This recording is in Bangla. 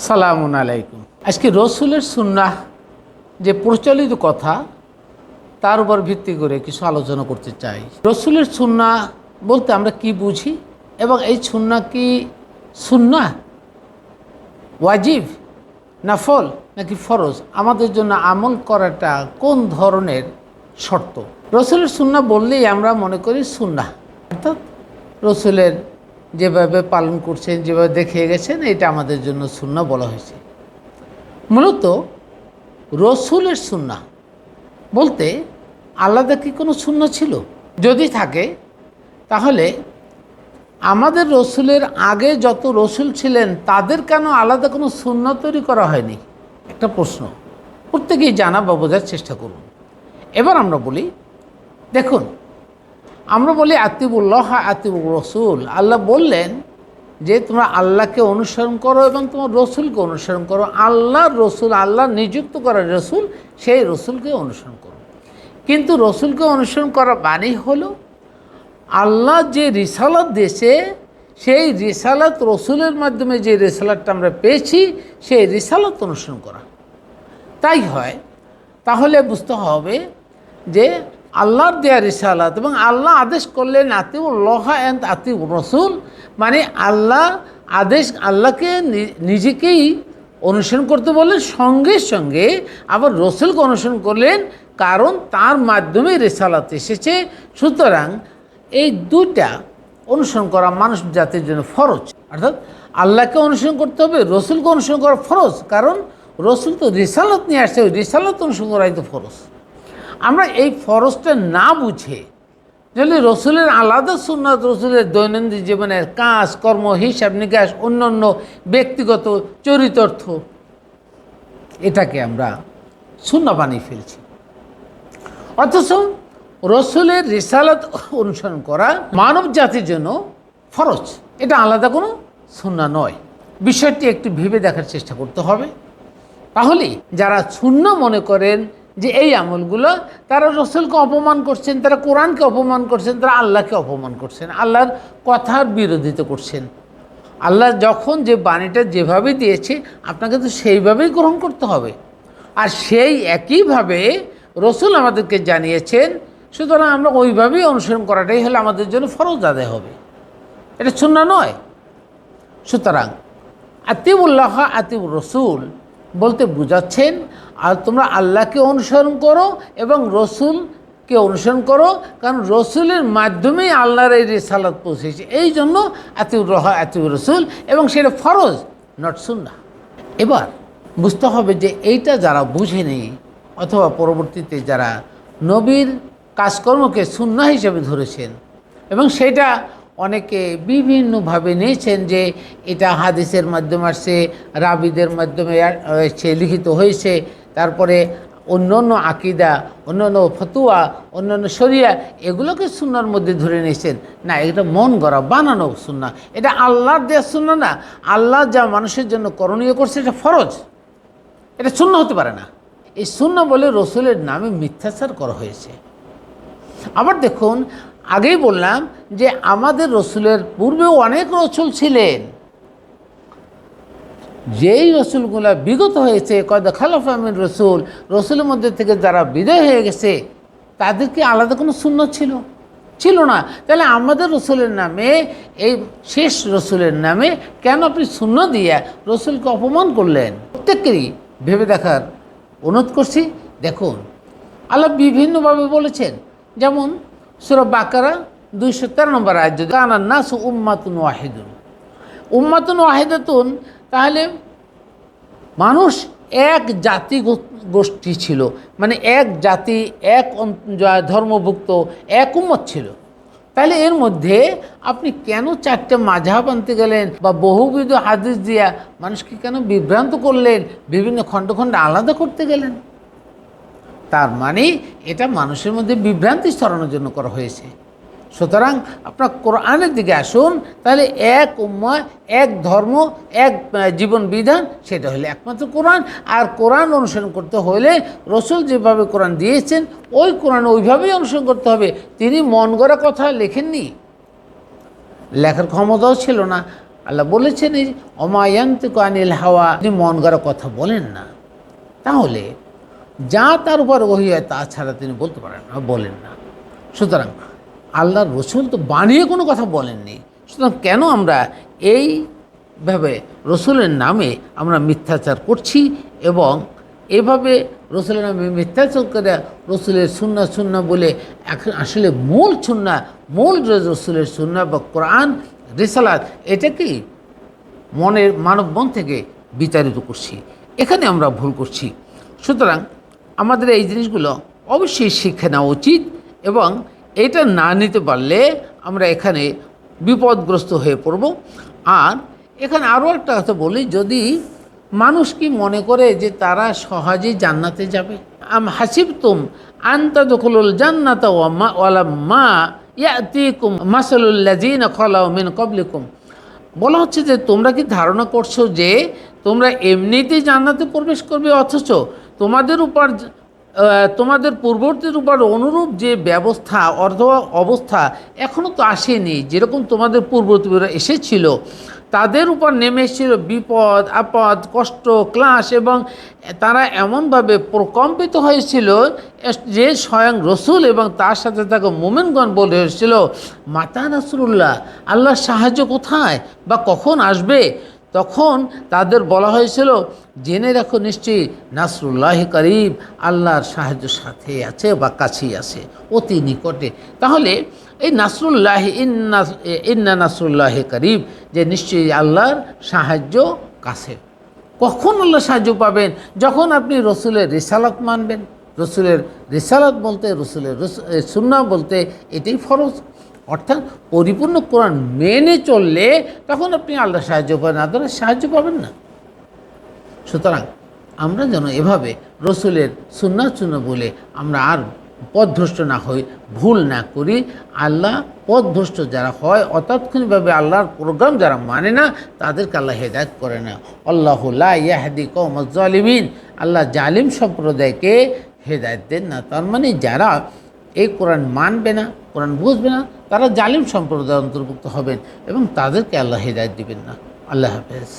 সালামুন আলাইকুম। আজকে রসুলের সুন্নাহ যে প্রচলিত কথা তার উপর ভিত্তি করে কিছু আলোচনা করতে চাই। রসুলের সুন্নাহ বলতে আমরা কি বুঝি এবং এই সুন্নাহ কি সুন্নাহ ওয়াজিব, নাফল নাকি ফরজ, আমাদের জন্য আমল করাটা কোন ধরনের শর্ত। রসুলের সুন্নাহ বললেই আমরা মনে করি সুন্নাহ, অর্থাৎ রসুলের যেভাবে পালন করছেন, যেভাবে দেখে গেছেন, এটা আমাদের জন্য সুন্নাহ বলা হয়েছে। মূলত রসুলের সুন্নাহ বলতে আলাদা কি কোনো সুন্নাহ ছিল? যদি থাকে তাহলে আমাদের রসুলের আগে যত রসুল ছিলেন তাদের কেন আলাদা কোনো সুন্নাহ তৈরি করা হয়নি? একটা প্রশ্ন প্রত্যেকেই জানা বা বোঝার চেষ্টা করুন। এবার আমরা বলি, দেখুন, আমরা বলি আতিউল্লাহ আতিউর রসুল। আল্লাহ বললেন যে তোমরা আল্লাহকে অনুসরণ করো এবং তোমার রসুলকে অনুসরণ করো। আল্লাহর রসুল, আল্লাহ নিযুক্ত করা রসুল, সেই রসুলকে অনুসরণ করো। কিন্তু রসুলকে অনুসরণ করা মানে হলো আল্লাহ যে রিসালাত দিয়েছে সেই রিসালাত, রসুলের মাধ্যমে যে রিসালাতটা আমরা পেয়েছি সেই রিসালাত অনুসরণ করা। তাই হয়, তাহলে বুঝতে হবে যে আল্লাহর দেয়া রিসালাত এবং আল্লাহ আদেশ করলেন আতিউল্লাহ এন্ড আতিউর রসুল, মানে আল্লাহ আদেশ, আল্লাহকে নিজেকেই অনুসরণ করতে বললেন, সঙ্গে সঙ্গে আবার রসুলকে অনুসরণ করলেন, কারণ তার মাধ্যমে রিসালাত এসেছে। সুতরাং এই দুইটা অনুসরণ করা মানুষ জাতির জন্য ফরজ, অর্থাৎ আল্লাহকে অনুসরণ করতে হবে, রসুলকে অনুসরণ করা ফরজ, কারণ রসুল তো রিসালাত নিয়ে আসছে, ওই রিসালাত অনুসরণ করাই তো ফরজ। আমরা এই ফরজটা না বুঝে যদি রসুলের আলাদা সুন্নাত, রসুলের দৈনন্দিন জীবনের কাজ কর্ম, হিসাব নিকাশ, অন্যান্য ব্যক্তিগত চরিতার্থ, এটাকে আমরা সুন্নাহ বানিয়ে ফেলছি। অথচ রসুলের রিসালাত অনুসরণ করা মানব জাতির জন্য ফরজ, এটা আলাদা কোনো সুন্নাহ নয়। বিষয়টি একটু ভেবে দেখার চেষ্টা করতে হবে। তাহলে যারা সুন্নাহ মনে করেন যে এই আমলগুলো, তারা রসুলকে অপমান করছেন, তারা কোরআনকে অপমান করছেন, তারা আল্লাহকে অপমান করছেন, আল্লাহর কথার বিরোধিতা করছেন। আল্লাহ যখন যে বাণীটা যেভাবে দিয়েছে আপনাকে তো সেইভাবেই গ্রহণ করতে হবে, আর সেই একইভাবে রসুল আমাদেরকে জানিয়েছেন। সুতরাং আমরা ওইভাবেই অনুসরণ করাটাই হলে আমাদের জন্য ফরজ আদায় হবে, এটা সুন্নাহ নয়। সুতরাং আতিউল্লাহ আতিউর রসুল বলতে বুঝাচ্ছেন আর তোমরা আল্লাহকে অনুসরণ করো এবং রসুলকে অনুসরণ করো, কারণ রসুলের মাধ্যমেই আল্লাহর এই রিসালাত পৌঁছেছে। এই জন্য আতিউল্লাহ আতিউর রসুল, এবং সেটা ফরজ, নট সুন্নাহ। এবার বুঝতে হবে যে এইটা যারা বুঝেনি অথবা পরবর্তীতে যারা নবীর কাজকর্মকে সুন্নাহ হিসেবে ধরেছেন এবং সেটা অনেকে বিভিন্নভাবে নিয়েছেন যে এটা হাদিসের মাধ্যমে আসছে, রাবিদের মাধ্যমে সে লিখিত হয়েছে, তারপরে অন্যান্য আকিদা, অন্যান্য ফতুয়া, অন্যান্য শরিয়া, এগুলোকে সুন্নাহর মধ্যে ধরে নিয়েছেন। না, এটা মন গড়া বানানো সুন্নাহ, এটা আল্লাহর দেওয়া সুন্নাহ না। আল্লাহ যা মানুষের জন্য করণীয় করছে এটা ফরজ, এটা সুন্নাহ হতে পারে না। এই সুন্নাহ বলে রসুলের নামে মিথ্যাচার করা হয়েছে। আবার দেখুন, আগেই বললাম যে আমাদের রসুলের পূর্বেও অনেক রসুল ছিলেন, যেই রসুলগুলা বিগত হয়েছে, কদ খালাফা মিন রসুল, রসুলের মধ্যে থেকে যারা বিদায় হয়ে গেছে তাদেরকে আলাদা কোনো সুন্নাহ ছিল না। তাহলে আমাদের রসুলের নামে, এই শেষ রসুলের নামে কেন আপনি সুন্নাহ দিয়ে রসুলকে অপমান করলেন? প্রত্যেকেরই ভেবে দেখার অনুরোধ করছি। দেখুন, আল্লাহ বিভিন্নভাবে বলেছেন, যেমন সূরা বাকারা 213 নম্বর আয়াত, যদি কানান নাসু উম্মাতুন ওয়াহিদুন, উম্মাতুন ওয়াহিদাতুন, তাহলে মানুষ এক জাতি গোষ্ঠী ছিল, মানে এক জাতি, এক ধর্মভুক্ত, এক উম্মত ছিল। তাহলে এর মধ্যে আপনি কেন 4টে মাযহাব আনতে গেলেন বা বহুবিধ হাদিস দিয়া মানুষকে কেন বিভ্রান্ত করলেন, বিভিন্ন খণ্ড খণ্ডে আলাদা করতে গেলেন? তার মানে এটা মানুষের মধ্যে বিভ্রান্তি ছড়ানোর জন্য করা হয়েছে। সুতরাং আপনার কোরআনের দিকে আসুন, তাহলে এক উম্মাহ, এক ধর্ম, এক জীবন বিধান, সেটা হলে একমাত্র কোরআন। আর কোরআন অনুসরণ করতে হলে রসুল যেভাবে কোরআন দিয়েছেন ওই কোরআন ওইভাবেই অনুসরণ করতে হবে। তিনি মন গড়া কথা লেখেননি, লেখার ক্ষমতাও ছিল না। আল্লাহ বলেছেন এই অমায়ান্তিকু আনিল হাওয়া, তিনি মন গড়া কথা বলেন না। তাহলে যা তার উপর ওহী হয় তা ছাড়া তিনি বলতে পারেন না, বলেন না। সুতরাং আল্লাহর রসুল তো বানিয়ে কোনো কথা বলেননি। সুতরাং কেন আমরা এইভাবে রসুলের নামে আমরা মিথ্যাচার করছি এবং এভাবে রসুলের নামে মিথ্যাচার করে রসুলের সুন্নাহ বলে এখন আসলে মূল মূল রসুলের সুন্নাহ বা কোরআন রিসালাত এটাকেই মনের মানব মন থেকে বিতাড়িত করছি, এখানে আমরা ভুল করছি। সুতরাং আমাদের এই জিনিসগুলো অবশ্যই শিক্ষা নেওয়া উচিত এবং এটা না নিতে পারলে আমরা এখানে বিপদগ্রস্ত হয়ে পড়ব। আর এখানে আরও একটা কথা বলি, যদি মানুষ কি মনে করে যে তারা সহজেই জান্নাতে যাবে, হাসিবতুম আন তাদখুলুল জান্নাতা ওয়ালাম্মা ইয়াতিকুম মাসালুল লাযিনা খালাউ মিন ক্বাবলিকুম, বলা হচ্ছে যে তোমরা কি ধারণা করছো যে তোমরা এমনিতেই জান্নাতে প্রবেশ করবে, অথচ তোমাদের পূর্ববর্তীর উপর অনুরূপ যে ব্যবস্থা অথবা অবস্থা এখনও তো আসেনি, যেরকম তোমাদের পূর্ববর্তীরা এসেছিল তাদের উপর নেমে এসেছিল বিপদ আপদ কষ্ট ক্লাস, এবং তারা এমনভাবে প্রকম্পিত হয়েছিল যে স্বয়ং রসুল এবং তার সাথে থাকা মোমেনগণ বলে হয়েছিল মাতা নাসরুল্লাহ, আল্লাহর সাহায্য কোথায় বা কখন আসবে। তখন তাদের বলা হয়েছিল জেনে রাখো নিশ্চয়ই নাসরুল্লাহি করিব, আল্লাহর সাহায্য সাথে আছে বা কাছেই আছে, অতি নিকটে। তাহলে এই নাসরুল্লাহ ইন্না নাসরুল্লাহি করিব, যে নিশ্চয়ই আল্লাহর সাহায্য কাছে। কখন আল্লাহ সাহায্য পাবেন? যখন আপনি রসুলের রিসালাত মানবেন। রসুলের রিসালাত বলতে রসুলের সুন্নাহ বলতে এটাই ফরজ, অর্থাৎ পরিপূর্ণ কোরআন মেনে চললে তখন আপনি আল্লাহ সাহায্য পাবেন, আল্লাহ সাহায্য পাবেন না। সুতরাং আমরা যেন এভাবে রসুলের সুন্নাহ বলে আমরা আর পথভ্রষ্ট না হই, ভুল না করি। আল্লাহ পথভ্রষ্ট যারা হয়, অতাৎক্ষণিকভাবে আল্লাহর প্রোগ্রাম যারা মানে না, তাদেরকে আল্লাহ হেদায়েত করে না। আল্লাহু লা ইয়াহদি কওমাজ জালিমিন, আল্লাহ জালিম সম্প্রদায়কে হেদায়েত দেন না। তার মানে যারা এই কোরআন মানবে না, কোরআন বুঝবে না, তারা জালিম সম্প্রদায়ের অন্তর্ভুক্ত হবেন এবং তাদেরকে আল্লাহ হেদায়েত দিবেন না। আল্লাহ হাফেজ।